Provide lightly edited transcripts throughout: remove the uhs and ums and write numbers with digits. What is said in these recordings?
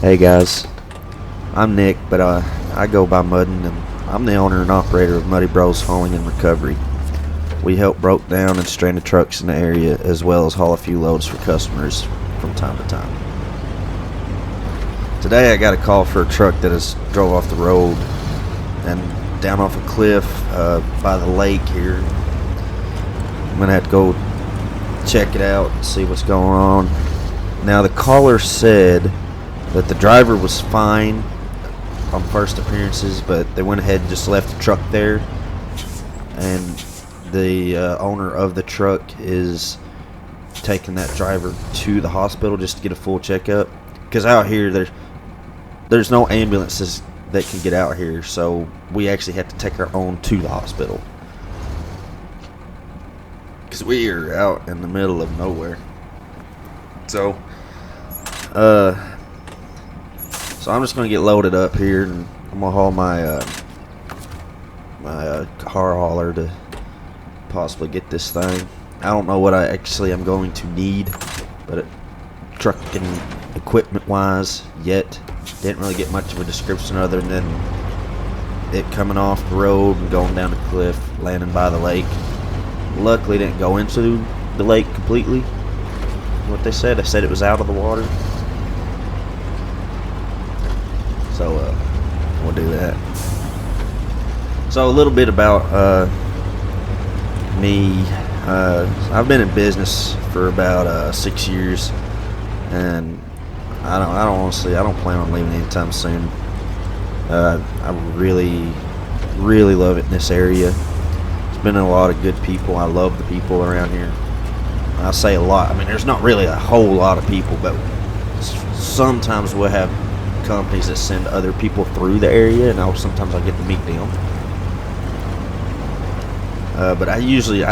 Hey guys, I'm Nick, but I go by Muddin, and I'm the owner and operator of Muddy Bros Hauling and Recovery. We help broke down and stranded trucks in the area, as well as haul a few loads for customers from time to time. Today I got a call for a truck that has drove off the road and down off a cliff by the lake here. I'm gonna have to go check it out and see what's going on. Now the caller said that the driver was fine on first appearances, but they went ahead and just left the truck there, and the owner of the truck is taking that driver to the hospital just to get a full checkup, because out here there's no ambulances that can get out here, so we actually have to take our own to the hospital because we are out in the middle of nowhere. So I'm just gonna get loaded up here, and I'm gonna haul my car hauler to possibly get this thing. I don't know what I actually am going to need, but trucking equipment wise yet didn't really get much of a description other than it coming off the road and going down the cliff, landing by the lake. Luckily didn't go into the lake completely. What they said it was out of the water. So we'll do that. So a little bit about me. I've been in business for about 6 years, and I don't plan on leaving anytime soon. I really love it in this area. It's been a lot of good people. I love the people around here. I say a lot. I mean, there's not really a whole lot of people, but sometimes we'll have companies that send other people through the area, and sometimes I get to meet them. But I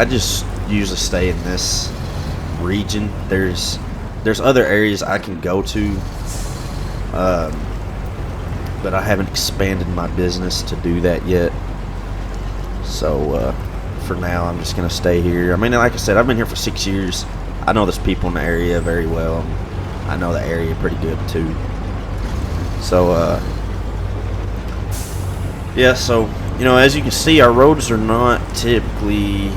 just usually stay in this region. There's other areas I can go to, but I haven't expanded my business to do that yet. So for now, I'm just gonna stay here. I mean, like I said, I've been here for 6 years. I know there's people in the area very well. I know the area pretty good too. So yeah, so as you can see, our roads are not typically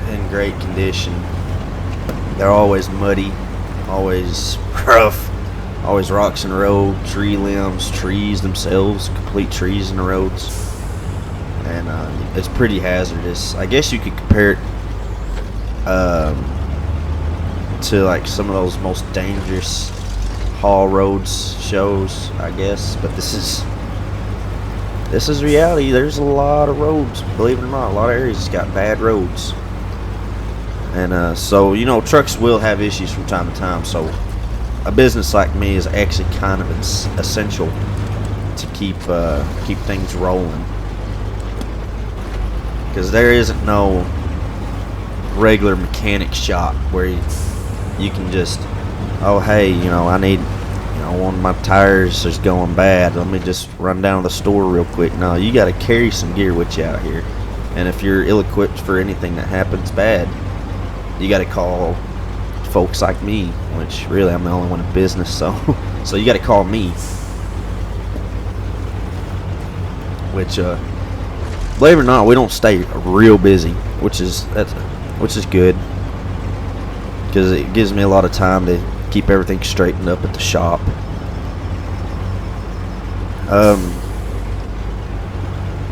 in great condition. They're always muddy, always rough, always rocks in the road, tree limbs, trees themselves, complete trees in the roads, and it's pretty hazardous. I guess you could compare it to like some of those most dangerous haul roads shows, I guess, but this is reality. There's a lot of roads, believe it or not. A lot of areas got bad roads, and so trucks will have issues from time to time. So a business like me is actually kind of essential to keep things rolling, because there isn't no regular mechanic shop where you can just, oh hey, I need, one of my tires is going bad, let me just run down to the store real quick. No, you got to carry some gear with you out here, and if you're ill-equipped for anything that happens bad, you got to call folks like me, which really I'm the only one in business, so you got to call me, which believe it or not, we don't stay real busy, which is good, because it gives me a lot of time to keep everything straightened up at the shop.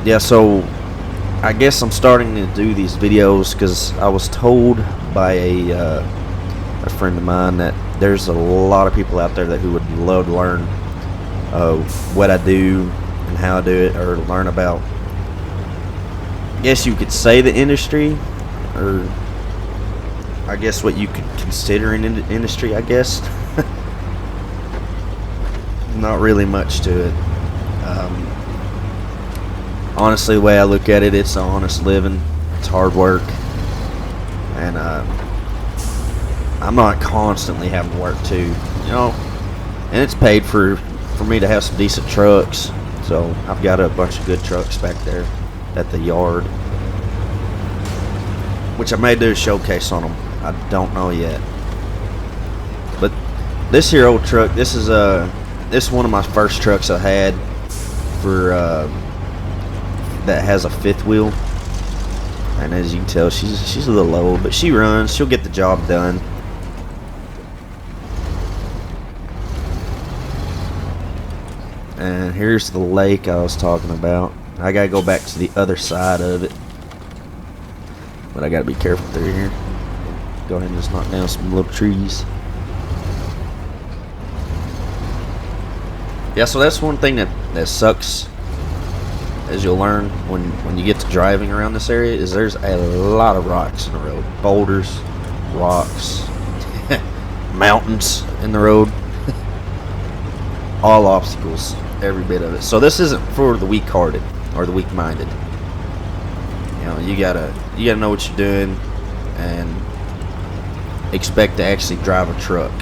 Yeah, so I guess I'm starting to do these videos because I was told by a friend of mine that there's a lot of people out there who would love to learn what I do and how I do it, or learn about, I guess you could say, the industry, or I guess what you could consider an industry, I guess. Not really much to it. Honestly, the way I look at it, it's honest living. It's hard work. And I'm not constantly having to work too, and it's paid for me to have some decent trucks. So I've got a bunch of good trucks back there at the yard, which I may do a showcase on them. I don't know yet. But this here old truck, this this is one of my first trucks I had for that has a fifth wheel, and as you can tell, she's a little old, but she runs. She'll get the job done. And here's the lake I was talking about. I gotta go back to the other side of it, but I gotta be careful through here. Go ahead and just knock down some little trees. Yeah, so that's one thing that sucks, as you'll learn when you get to driving around this area, is there's a lot of rocks in the road. Boulders, rocks, mountains in the road. All obstacles, every bit of it. So this isn't for the weak-hearted or the weak-minded. You know, you gotta know what you're doing and expect to actually drive a truck.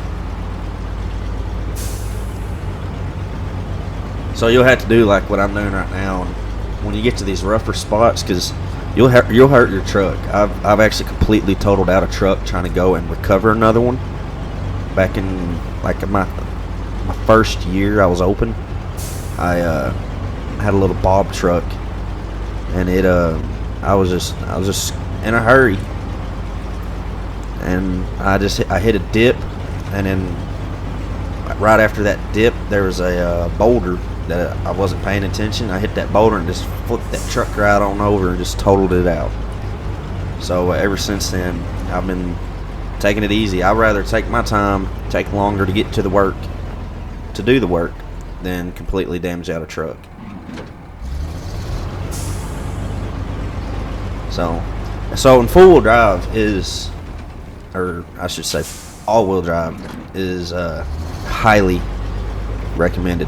So you'll have to do like what I'm doing right now when you get to these rougher spots, because you'll hurt your truck. I've actually completely totaled out a truck trying to go and recover another one. Back in like my first year I was open, I had a little bob truck, and I was just in a hurry, and I hit a dip, and then right after that dip there was a boulder that I wasn't paying attention. I hit that boulder and just flipped that truck right on over and just totaled it out. So ever since then I've been taking it easy. I'd rather take my time, take longer to get to do the work, than completely damage out a truck. So in four-wheel drive is, or I should say all-wheel drive is highly recommended,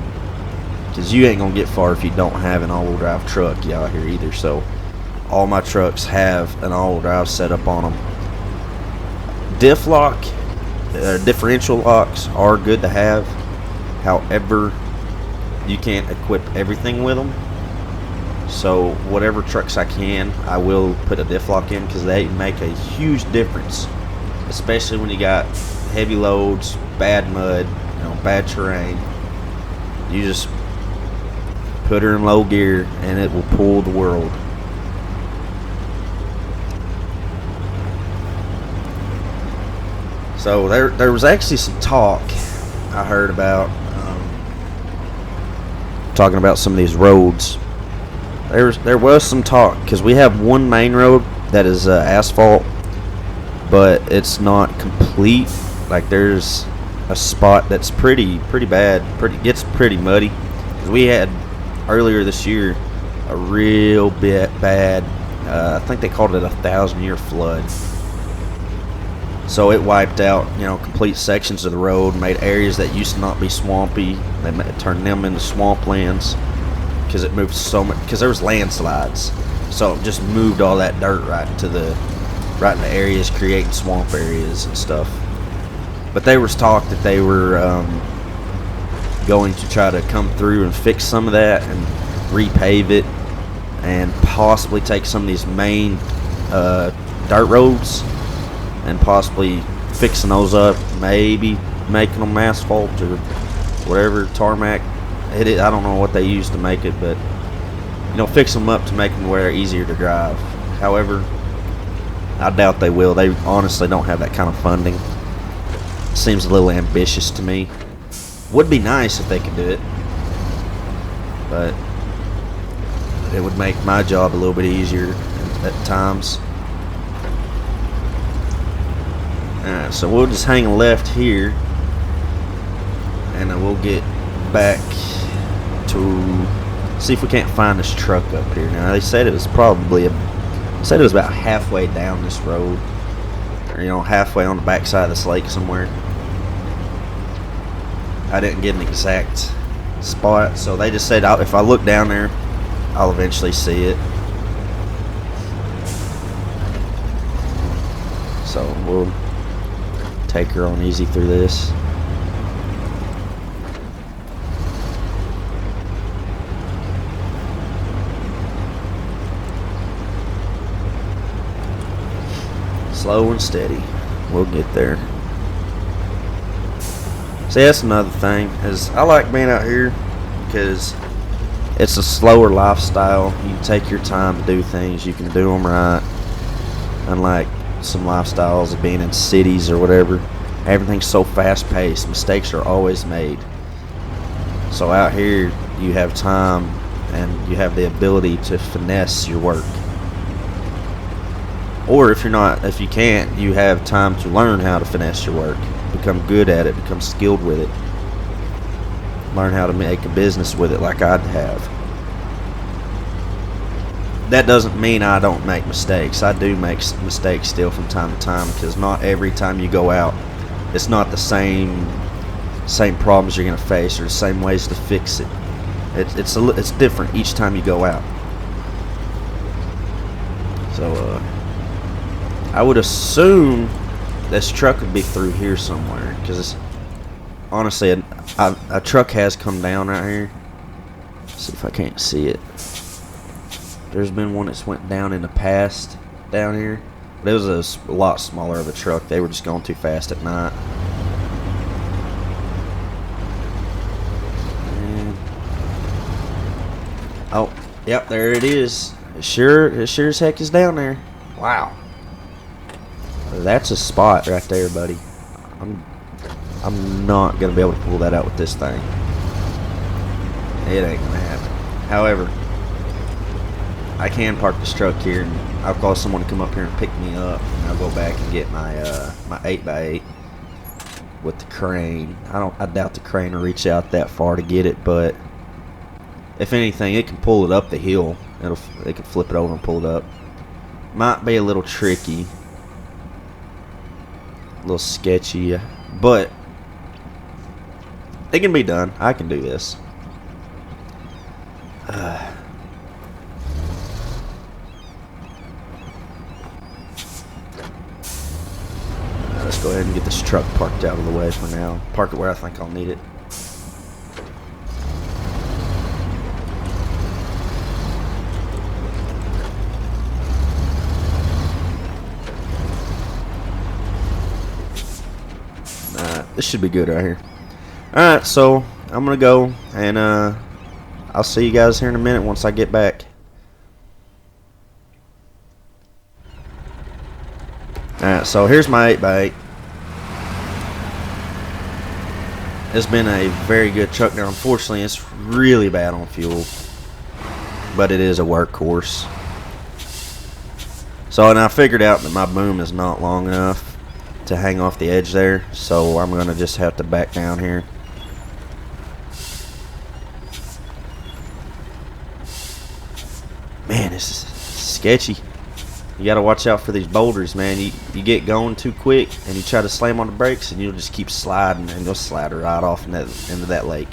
because you ain't gonna get far if you don't have an all-wheel drive truck out here either. So all my trucks have an all-wheel drive setup on them. Diff lock, differential locks are good to have. However, you can't equip everything with them. So whatever trucks I can, I will put a diff lock in, because they make a huge difference, especially when you got heavy loads, bad mud, bad terrain. You just put her in low gear and it will pull the world. So there was actually some talk I heard about, talking about some of these roads. There was some talk, because we have one main road that is asphalt, but it's not complete. Like there's a spot that's pretty bad, gets pretty muddy, because we had earlier this year a real bit bad, I think they called it a 1,000-year flood. So it wiped out, complete sections of the road, made areas that used to not be swampy. They turned them into swamplands, because it moved so much. Because there was landslides, so it just moved all that dirt right into the areas, creating swamp areas and stuff. But there was talk that they were going to try to come through and fix some of that and repave it, and possibly take some of these main dirt roads and possibly fixing those up, maybe making them asphalt or whatever, tarmac. I don't know what they use to make it, but fix them up to make them where they're easier to drive. However, I doubt they will. They honestly don't have that kind of funding. Seems a little ambitious to me. Would be nice if they could do it, but it would make my job a little bit easier at times. Alright, so we'll just hang a left here, and then we'll get back to see if we can't find this truck up here. Now they said it was about halfway down this road, or halfway on the backside of this lake somewhere. I didn't get an exact spot, so they just said if I look down there, I'll eventually see it. So we'll take her on easy through this. Slow and steady. We'll get there. See, that's another thing, is I like being out here because it's a slower lifestyle. You can take your time to do things. You can do them right. Unlike some lifestyles of being in cities or whatever, everything's so fast-paced. Mistakes are always made. So out here, you have time and you have the ability to finesse your work. Or if you can't, you have time to learn how to finesse your work. Become good at it, become skilled with it. Learn how to make a business with it like I'd have. That doesn't mean I don't make mistakes. I do make mistakes still from time to time, because not every time you go out, it's not the same problems you're going to face or the same ways to fix it. It's different each time you go out. So I would assume this truck would be through here somewhere, because honestly, a truck has come down right here. Let's see if I can't see it. There's been one that's went down in the past down here, but it was a lot smaller of a truck. They were just going too fast at night. And, oh, yep, there it is. It sure as heck is down there. Wow. That's a spot right there, buddy. I'm not gonna be able to pull that out with this thing. It ain't gonna happen. However, I can park this truck here, and I'll call someone to come up here and pick me up, and I'll go back and get my my 8x8 with the crane. I doubt the crane will reach out that far to get it, but if anything, it can pull it up the hill. It can flip it over and pull it up. Might be a little tricky. A little sketchy, but it can be done. I can do this. Let's go ahead and get this truck parked out of the way for now. Park it where I think I'll need it. This should be good right here. Alright, so I'm gonna go, and I'll see you guys here in a minute once I get back. Alright, so here's my 8x8. It's been a very good truck now. Unfortunately, it's really bad on fuel, but it is a workhorse. So, and I figured out that my boom is not long enough to hang off the edge there, so I'm gonna just have to back down here. Man, this is sketchy. You gotta watch out for these boulders, man. You get going too quick and you try to slam on the brakes, and you'll just keep sliding, and you'll slide right off into that lake.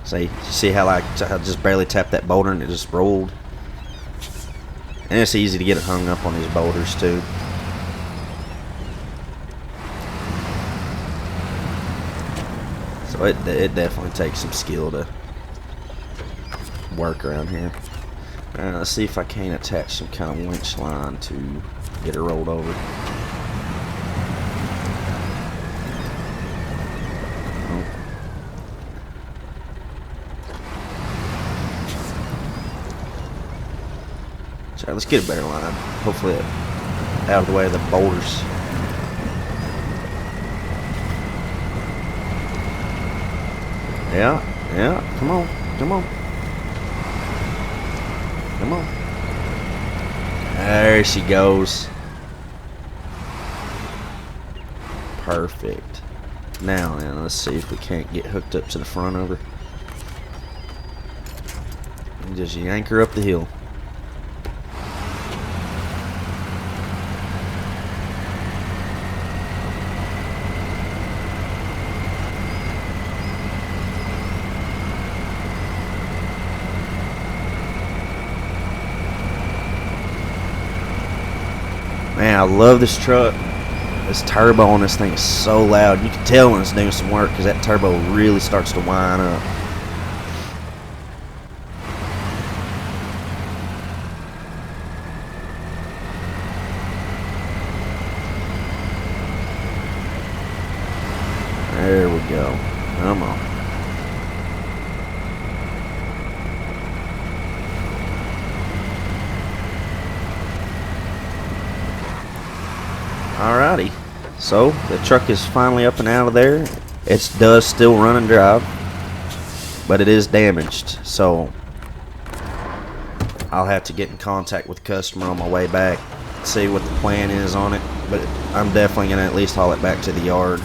See how I just barely tapped that boulder and it just rolled. And it's easy to get it hung up on these boulders too. So it definitely takes some skill to work around here. Let's see if I can't attach some kind of winch line to get it rolled over. So let's get a better line. Hopefully out of the way of the boulders. Yeah, come on. There she goes. Perfect. Now then, let's see if we can't get hooked up to the front of her. And just yank her up the hill. Man, I love this truck. This turbo on this thing is so loud. You can tell when it's doing some work because that turbo really starts to whine up. Alrighty, so the truck is finally up and out of there. It does still run and drive, but it is damaged, so I'll have to get in contact with the customer on my way back, see what the plan is on it, but I'm definitely going to at least haul it back to the yard.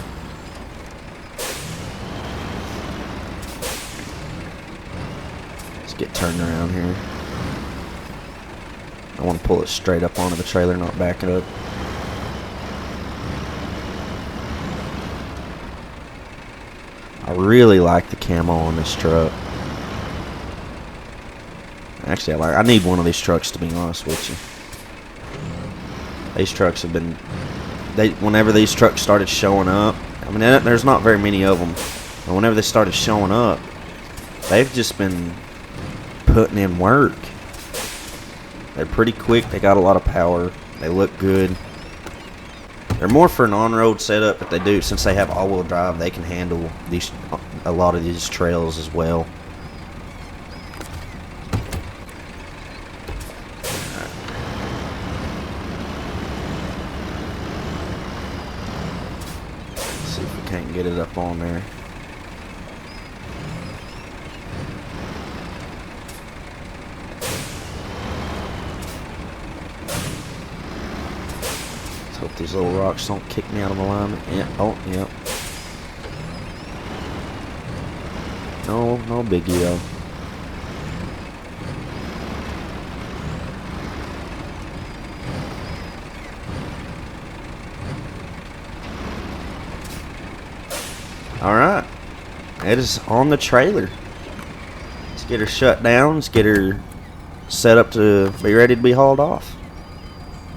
Let's get turned around here. I want to pull it straight up onto the trailer, not back it up. I really like the camo on this truck. Actually, I need one of these trucks, to be honest with you. These trucks have been... whenever these trucks started showing up... I mean, there's not very many of them. But whenever they started showing up, they've just been putting in work. They're pretty quick. They got a lot of power. They look good. They're more for an on-road setup, but they do, since they have all-wheel drive, they can handle a lot of these trails as well. Let's see if we can't get it up on there. Hope these little rocks don't kick me out of alignment. Yeah. Oh, yep. No biggie though. All right, it is on the trailer. Let's get her shut down. Let's get her set up to be ready to be hauled off.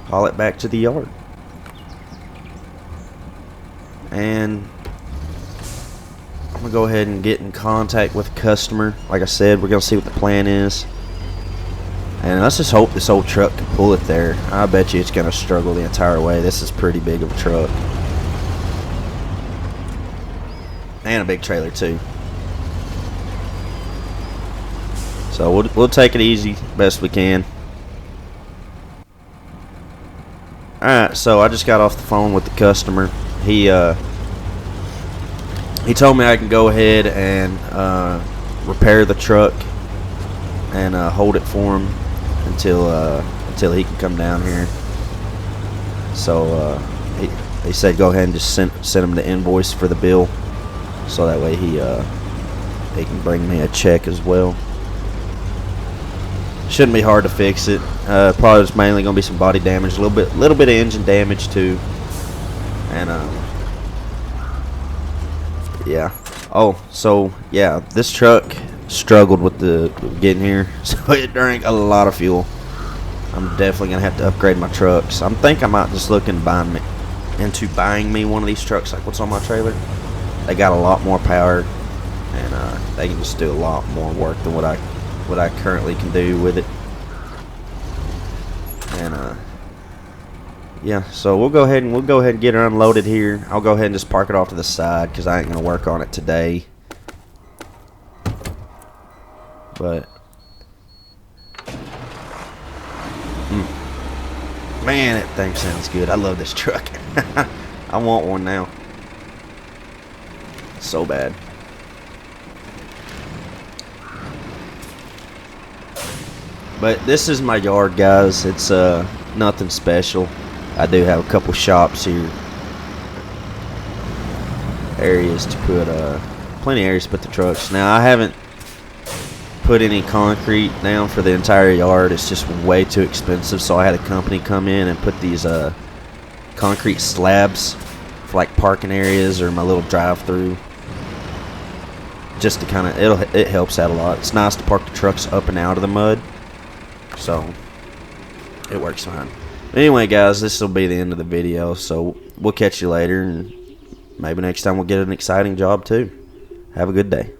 Haul it back to the yard. And I'm going to go ahead and get in contact with the customer. Like I said, we're going to see what the plan is. And let's just hope this old truck can pull it there. I bet you it's going to struggle the entire way. This is pretty big of a truck. And a big trailer too. So we'll take it easy best we can. Alright, so I just got off the phone with the customer. He told me I can go ahead and repair the truck and hold it for him until he can come down here. So he said go ahead and just send him the invoice for the bill, so that way he can bring me a check as well. Shouldn't be hard to fix it. Probably just mainly gonna be some body damage, a little bit of engine damage too. And yeah. Oh, so yeah, this truck struggled with getting here, so it drank a lot of fuel. I'm definitely gonna have to upgrade my trucks. I think I might just look into buying me one of these trucks like what's on my trailer. They got a lot more power, and they can just do a lot more work than what I currently can do with it. And yeah, so we'll go ahead and get her unloaded here. I'll go ahead and just park it off to the side because I ain't gonna work on it today. But man, that thing sounds good. I love this truck. I want one now. So bad. But this is my yard, guys. It's nothing special. I do have a couple shops here, areas to put plenty of areas to put the trucks. Now I haven't put any concrete down for the entire yard. It's just way too expensive, so I had a company come in and put these concrete slabs for like parking areas or my little drive-through, just to kind of it helps out a lot. It's nice to park the trucks up and out of the mud, so it works fine. Anyway, guys, this will be the end of the video, so we'll catch you later, and maybe next time we'll get an exciting job too. Have a good day.